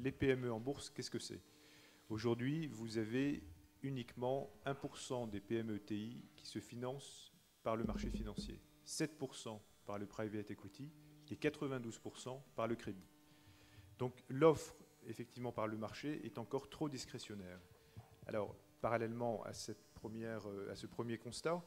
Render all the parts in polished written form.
les PME en bourse, qu'est-ce que c'est? Aujourd'hui, vous avez uniquement 1% des PME TI qui se financent par le marché financier, 7% par le private equity et 92% par le crédit. Donc l'offre, effectivement, par le marché est encore trop discrétionnaire. Alors, parallèlement à ce premier constat,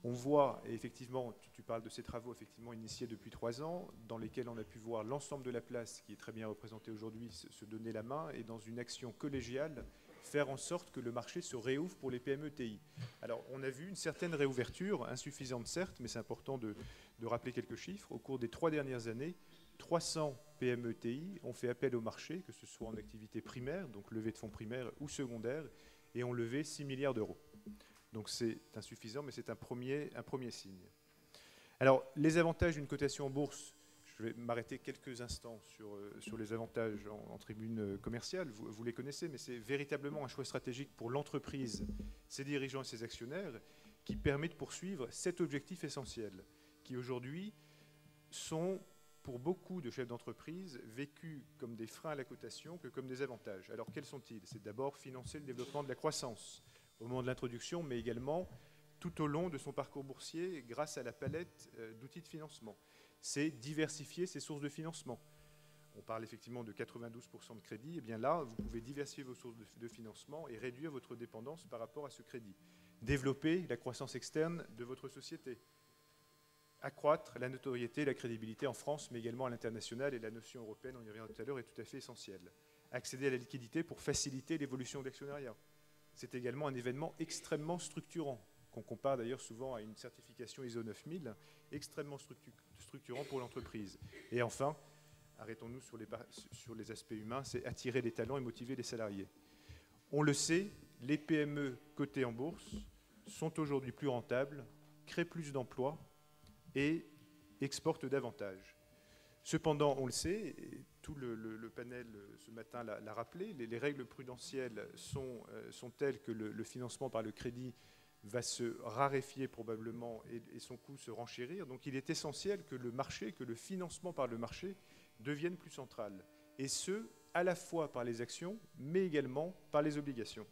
on voit, et effectivement, tu parles de ces travaux effectivement initiés depuis 3 ans, dans lesquels on a pu voir l'ensemble de la place, qui est très bien représentée aujourd'hui, se donner la main, et dans une action collégiale, faire en sorte que le marché se réouvre pour les PME TI. Alors, on a vu une certaine réouverture, insuffisante certes, mais c'est important de rappeler quelques chiffres. Au cours des 3 dernières années, 300 PME TI ont fait appel au marché, que ce soit en activité primaire, donc levée de fonds primaire ou secondaire, et ont levé 6 milliards d'euros. Donc c'est insuffisant, mais c'est un premier signe. Alors, les avantages d'une cotation en bourse, je vais m'arrêter quelques instants sur les avantages en tribune commerciale, vous les connaissez, mais c'est véritablement un choix stratégique pour l'entreprise, ses dirigeants et ses actionnaires, qui permet de poursuivre cet objectif essentiel, qui aujourd'hui sont, pour beaucoup de chefs d'entreprise, vécus comme des freins à la cotation que comme des avantages. Alors quels sont-ils? C'est d'abord financer le développement de la croissance au moment de l'introduction, mais également tout au long de son parcours boursier grâce à la palette d'outils de financement. C'est diversifier ses sources de financement. On parle effectivement de 92% de crédit, et bien là, vous pouvez diversifier vos sources de financement et réduire votre dépendance par rapport à ce crédit. Développer la croissance externe de votre société. Accroître la notoriété et la crédibilité en France, mais également à l'international, et la notion européenne, on y reviendra tout à l'heure, est tout à fait essentielle. Accéder à la liquidité pour faciliter l'évolution de l'actionnariat. C'est également un événement extrêmement structurant, qu'on compare d'ailleurs souvent à une certification ISO 9000, extrêmement structurant pour l'entreprise. Et enfin, arrêtons-nous sur les aspects humains, c'est attirer les talents et motiver les salariés. On le sait, les PME cotées en bourse sont aujourd'hui plus rentables, créent plus d'emplois et exportent davantage. Cependant, on le sait, et tout le panel ce matin l'a rappelé, les règles prudentielles sont telles que le financement par le crédit va se raréfier probablement et son coût se renchérir. Donc il est essentiel que le marché, que le financement par le marché devienne plus central. Et ce, à la fois par les actions, mais également par les obligations.